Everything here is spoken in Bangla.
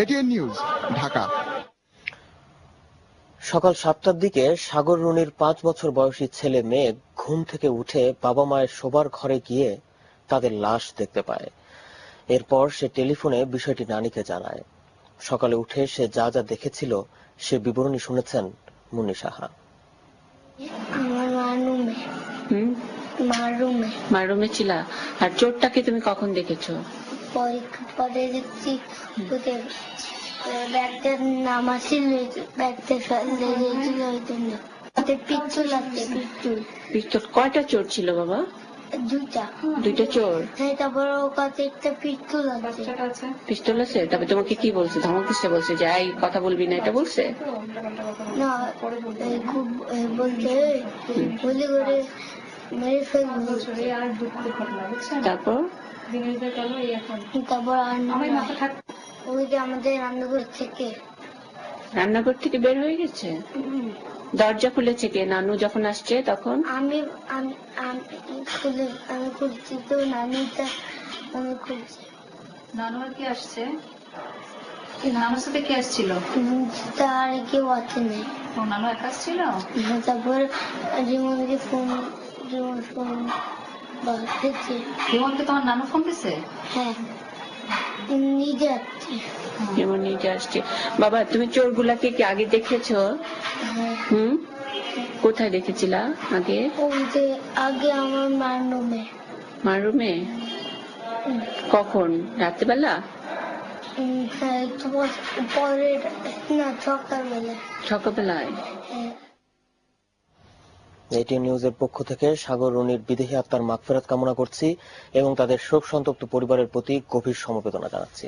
ATN news, Dhaka. সকাল 7টার দিকে সাগর রুনির 5 বছর বয়সী ছেলে মেঘ ঘুম থেকে উঠে বাবা মায়ের শোবার ঘরে গিয়ে তাদের লাশ দেখতে পায়। এরপর সে টেলিফোনে বিষয়টি নানিকে জানায়। সকালে উঠে সে যা যা দেখেছিল সে বিবরণী শুনেছেন মুন্নি সাহা। মারুমে ছিল। আর চোরটাকে তুমি কখন দেখেছো? পরে দেখছি ব্যাগটার নাম আসছিল, ব্যাগটার পিস্তল। কয়টা চোর ছিল বাবা? দুইটা চোর। হ্যাঁ, তারপর ওর কাছে একটা পিস্তল আছে। পিস্তল আছে? তারপরে তোমাকে কি বলছে? ধমক দিচ্ছে? বলছে যে এই কথা বলবি না, এটা বলছে? না, খুব বলতে বলি করে মেরে ফেলবো। তারপর ওই যে আমাদের রান্নাঘর থেকে বের হয়ে গেছে। দরজা খুলেছে কে? নানু যখন আসছে তখন? আমি খুলছি তো, নানিটা আমি খুলছি। নানু আর কি আসছে? নানুর সাথে কে আসছিল? তার কেউ আছে নেই। নানু একা আসছিল? তারপর জীবনকে ফোন জীবনকে তোমার নানু ফোন দিছে? হ্যাঁ, নিজে আসছে। যেমন নিজে আসছে। বাবা, তুমি চোরগুলাকে কি আগে দেখেছো? কোথায় দেখেছিলা আগে? ওই যে আগে আমার মার রুমে। কখন? রাত্রেবেলা? হ্যাঁ, পরে না, সকালবেলায়। এটিএন নিউজের পক্ষ থেকে সাগর রুনির বিদেহী আত্মার মাগফিরাত কামনা করছি এবং তাদের শোক সন্তপ্ত পরিবারের প্রতি গভীর সমবেদনা জানাচ্ছি।